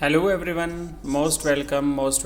Hello everyone, most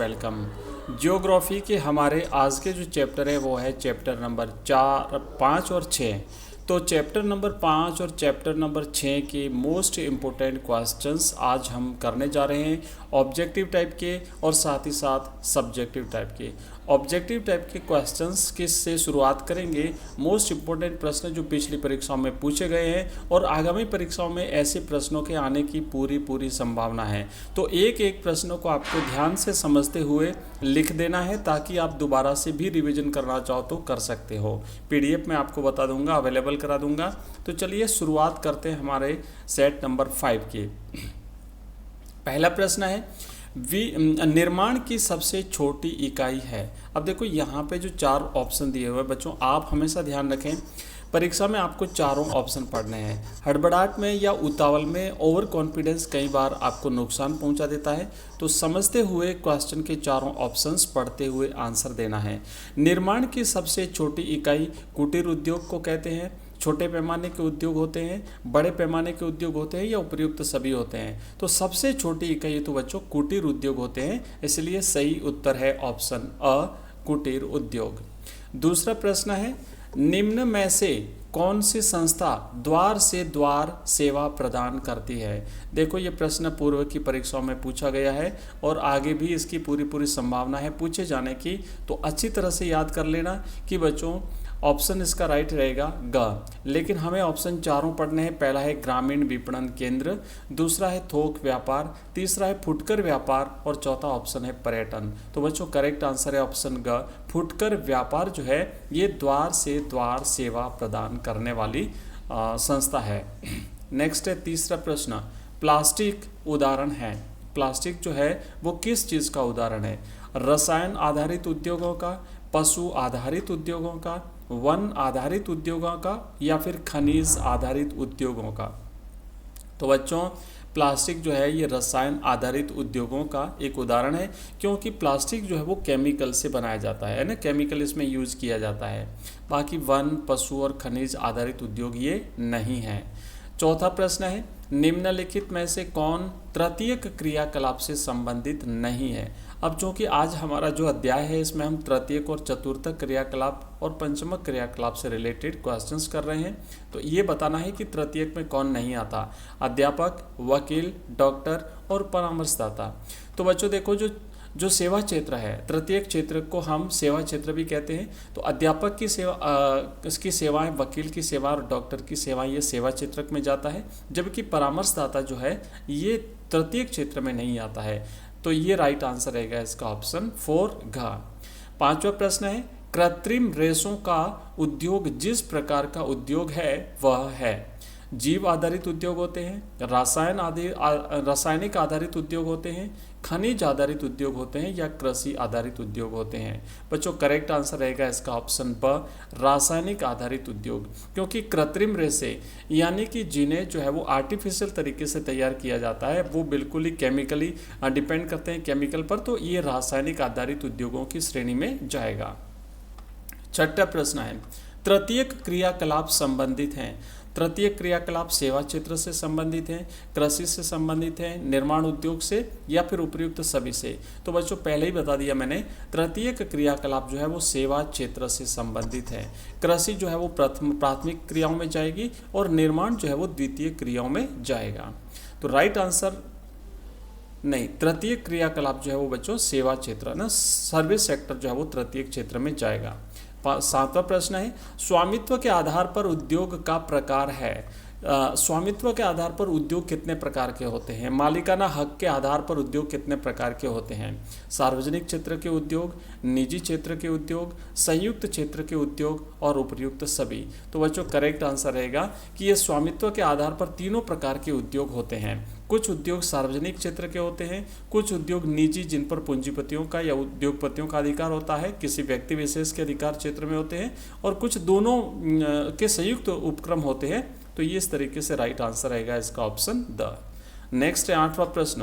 welcome. Geography के हमारे आज के जो चैप्टर है वो है चैप्टर नंबर 4, 5 और 6। तो चैप्टर नंबर 5 और चैप्टर नंबर 6 के मोस्ट इम्पोर्टेंट क्वेश्चंस आज हम करने जा रहे हैं, ऑब्जेक्टिव टाइप के और साथ ही साथ सब्जेक्टिव टाइप के। ऑब्जेक्टिव टाइप के क्वेश्चंस किस से शुरुआत करेंगे, मोस्ट इम्पोर्टेंट प्रश्न जो पिछली परीक्षाओं में पूछे गए हैं और आगामी परीक्षाओं में ऐसे प्रश्नों के आने की पूरी संभावना है। तो एक एक प्रश्नों को आपको ध्यान से समझते हुए लिख देना है ताकि आप दोबारा से भी रिवीजन करना चाहो तो कर सकते हो। पीडीएफ में आपको बता दूंगा, अवेलेबल करा दूंगा। तो चलिए शुरुआत करते हैं हमारे सेट नंबर 5 के। पहला प्रश्न है निर्माण की सबसे छोटी इकाई है। अब देखो यहाँ पे जो 4 ऑप्शन दिए हुए बच्चों, आप हमेशा ध्यान रखें परीक्षा में आपको चारों ऑप्शन पढ़ने हैं। हड़बड़ाहट में या उतावल में ओवर कॉन्फिडेंस कई बार आपको नुकसान पहुंचा देता है, तो समझते हुए क्वेश्चन के चारों ऑप्शंस पढ़ते हुए आंसर देना है। निर्माण की सबसे छोटी इकाई कुटीर उद्योग को कहते हैं। छोटे पैमाने के उद्योग होते हैं, बड़े पैमाने के उद्योग होते हैं या उपयुक्त सभी होते हैं। तो सबसे छोटी इकाई तो बच्चों कुटीर उद्योग होते हैं, इसलिए सही उत्तर है ऑप्शन अ, कुटीर उद्योग। दूसरा प्रश्न है निम्न में से कौन सी संस्था द्वार से द्वार सेवा प्रदान करती है। देखो ये प्रश्न पूर्व की परीक्षाओं में पूछा गया है और आगे भी इसकी पूरी संभावना है पूछे जाने की। तो अच्छी तरह से याद कर लेना कि बच्चों ऑप्शन इसका राइट रहेगा ग, लेकिन हमें ऑप्शन चारों पढ़ने हैं। पहला है ग्रामीण विपणन केंद्र, दूसरा है थोक व्यापार, तीसरा है फुटकर व्यापार और चौथा ऑप्शन है पर्यटन। तो बच्चों करेक्ट आंसर है ऑप्शन ग, फुटकर व्यापार जो है ये द्वार से द्वार सेवा प्रदान करने वाली संस्था है। नेक्स्ट है तीसरा प्रश्न, प्लास्टिक उदाहरण है। प्लास्टिक जो है वो किस चीज़ का उदाहरण है? रसायन आधारित उद्योगों का, पशु आधारित उद्योगों का, वन आधारित उद्योगों का या फिर खनिज आधारित उद्योगों का। तो बच्चों प्लास्टिक जो है ये रसायन आधारित उद्योगों का एक उदाहरण है, क्योंकि प्लास्टिक जो है वो केमिकल से बनाया जाता है ना, केमिकल इसमें यूज़ किया जाता है। बाकी वन, पशु और खनिज आधारित उद्योग ये नहीं है। चौथा प्रश्न है निम्नलिखित में से कौन तृतीयक क्रियाकलाप से संबंधित नहीं है। अब चूंकि आज हमारा जो अध्याय है इसमें हम तृतीयक और चतुर्थक क्रियाकलाप और पंचमक क्रियाकलाप से रिलेटेड क्वेश्चंस कर रहे हैं। तो ये बताना है कि तृतीयक में कौन नहीं आता। अध्यापक, वकील, डॉक्टर और परामर्शदाता। तो बच्चों देखो जो सेवा क्षेत्र है, तृतीयक क्षेत्र को हम सेवा क्षेत्र भी कहते हैं। तो अध्यापक की सेवा इसकी सेवाएं, वकील की सेवा और डॉक्टर की सेवाएं ये सेवा क्षेत्र में जाता है, जबकि परामर्शदाता जो है ये तृतीयक क्षेत्र में नहीं आता है। तो ये राइट आंसर रहेगा इसका ऑप्शन 4 घ। पांचवा प्रश्न है कृत्रिम रेशों का उद्योग जिस प्रकार का उद्योग है वह है। जीव आधारित उद्योग होते हैं, रासायनिक आधारित उद्योग होते हैं, खनिज आधारित उद्योग होते हैं या कृषि आधारित उद्योग होते हैं। बच्चों करेक्ट आंसर रहेगा इसका ऑप्शन ब, रासायनिक आधारित उद्योग। क्योंकि कृत्रिम रेशे यानी कि जिन्हें जो है वो आर्टिफिशियल तरीके से तैयार किया जाता है वो बिल्कुल ही केमिकली डिपेंड करते हैं केमिकल पर, तो ये रासायनिक आधारित उद्योगों की श्रेणी में जाएगा। छठा प्रश्न है तृतीयक क्रियाकलाप संबंधित हैं। तृतीयक क्रियाकलाप सेवा क्षेत्र से संबंधित हैं, कृषि से संबंधित हैं, निर्माण उद्योग से या फिर उपयुक्त सभी से। तो बच्चों पहले ही बता दिया मैंने, तृतीयक क्रियाकलाप जो है वो सेवा क्षेत्र से संबंधित है। कृषि जो है वो प्राथमिक क्रियाओं में जाएगी और निर्माण जो है वो द्वितीय क्रियाओं में जाएगा। तो राइट आंसर नहीं, तृतीयक क्रियाकलाप जो है वो बच्चों सेवा क्षेत्र ना, सर्विस सेक्टर जो है वो तृतीयक क्षेत्र में जाएगा। सातवां प्रश्न है स्वामित्व के आधार पर उद्योग का प्रकार है। स्वामित्व के आधार पर उद्योग कितने प्रकार के होते हैं? मालिकाना हक के आधार पर उद्योग कितने प्रकार के होते हैं? सार्वजनिक क्षेत्र के उद्योग, निजी क्षेत्र के उद्योग, संयुक्त क्षेत्र के उद्योग और उपयुक्त सभी। तो बच्चों करेक्ट आंसर रहेगा कि ये स्वामित्व के आधार पर तीनों प्रकार के उद्योग होते हैं। कुछ उद्योग सार्वजनिक क्षेत्र के होते हैं, कुछ उद्योग निजी जिन पर पूंजीपतियों का या उद्योगपतियों का अधिकार होता है, किसी व्यक्ति विशेष के अधिकार क्षेत्र में होते हैं, और कुछ दोनों के संयुक्त उपक्रम होते हैं। तो ये इस तरीके से राइट आंसर रहेगा इसका ऑप्शन द। नेक्स्ट है आठवां प्रश्न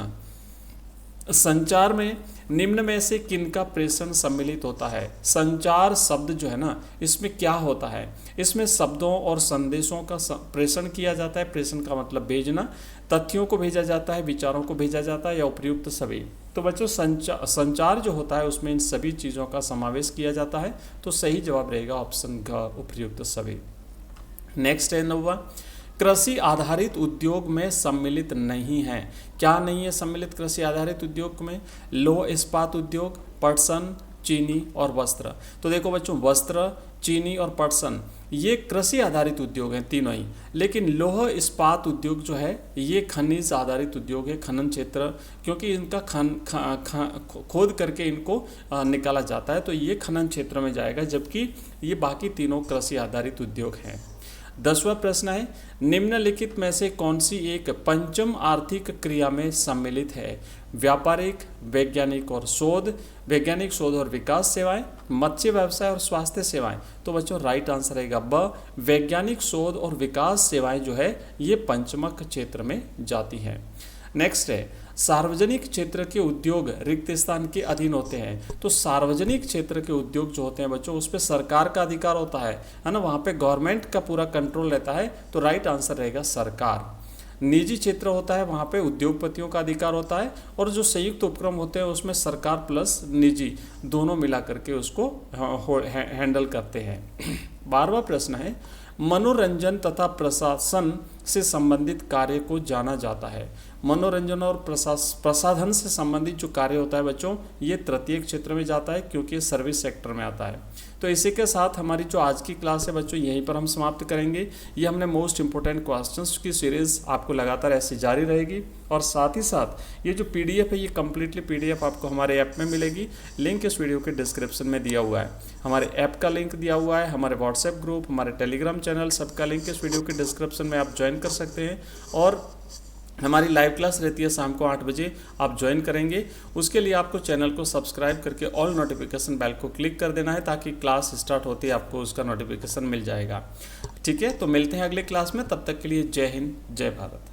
संचार में निम्न में से किनका प्रेषण सम्मिलित होता है। संचार शब्द जो है ना, इसमें क्या होता है, इसमें शब्दों और संदेशों का प्रेषण किया जाता है। प्रेषण का मतलब भेजना, तथ्यों को भेजा जाता है, विचारों को भेजा जाता है, या उपयुक्त सभी। तो बच्चों संचार जो होता है उसमें इन सभी चीज़ों का समावेश किया जाता है। तो सही जवाब रहेगा ऑप्शन ग, उपयुक्त सभी। नेक्स्ट है 9वां, कृषि आधारित उद्योग में सम्मिलित नहीं है। क्या नहीं है सम्मिलित कृषि आधारित उद्योग में? लौह इस्पात उद्योग, पटसन, चीनी और वस्त्र। तो देखो बच्चों, वस्त्र, चीनी और पटसन ये कृषि आधारित उद्योग हैं तीनों ही, लेकिन लौह इस्पात उद्योग जो है ये खनिज आधारित उद्योग है, खनन क्षेत्र, क्योंकि इनका खोद करके इनको निकाला जाता है, तो ये खनन क्षेत्र में जाएगा, जबकि ये बाकी तीनों कृषि आधारित उद्योग हैं। 10वां प्रश्न है, निम्नलिखित में से कौन सी एक पंचम आर्थिक क्रिया में सम्मिलित है? व्यापारिक, वैज्ञानिक और शोध, वैज्ञानिक शोध और विकास सेवाएं, मत्स्य व्यवसाय और स्वास्थ्य सेवाएं। तो बच्चों राइट आंसर रहेगा ब, वैज्ञानिक शोध और विकास सेवाएं जो है ये पंचमक क्षेत्र में जाती हैं। नेक्स्ट है, सार्वजनिक क्षेत्र के उद्योग रिक्त स्थान के अधीन होते हैं। तो सार्वजनिक क्षेत्र के उद्योग जो होते हैं बच्चों, उस पर सरकार का अधिकार होता है ना, वहाँ पे गवर्नमेंट का पूरा कंट्रोल रहता है। तो राइट आंसर रहेगा सरकार। निजी क्षेत्र होता है, वहाँ पे उद्योगपतियों का अधिकार होता है, और जो संयुक्त उपक्रम होते हैं उसमें सरकार प्लस निजी दोनों मिला करके उसको हैंडल करते हैं। 12वां प्रश्न है, मनोरंजन तथा प्रशासन से संबंधित कार्य को जाना जाता है। मनोरंजन और प्रसाधन से संबंधित जो कार्य होता है बच्चों, ये तृतीय क्षेत्र में जाता है, क्योंकि सर्विस सेक्टर में आता है। तो इसी के साथ हमारी जो आज की क्लास है बच्चों, यहीं पर हम समाप्त करेंगे। ये हमने मोस्ट इंपॉर्टेंट क्वेश्चंस की सीरीज़ आपको लगातार ऐसी जारी रहेगी, और साथ ही साथ ये जो PDF है ये कम्प्लीटली PDF आपको हमारे ऐप में मिलेगी। लिंक इस वीडियो के डिस्क्रिप्शन में दिया हुआ है, हमारे ऐप का लिंक दिया हुआ है, हमारे व्हाट्सएप ग्रुप, हमारे टेलीग्राम चैनल, सबका लिंक इस वीडियो के डिस्क्रिप्शन में आप ज्वाइन कर सकते हैं। और हमारी लाइव क्लास रहती है शाम को 8 बजे, आप ज्वाइन करेंगे। उसके लिए आपको चैनल को सब्सक्राइब करके ऑल नोटिफिकेशन बेल को क्लिक कर देना है, ताकि क्लास स्टार्ट होती है आपको उसका नोटिफिकेशन मिल जाएगा। ठीक है, तो मिलते हैं अगले क्लास में, तब तक के लिए जय हिंद, जय भारत।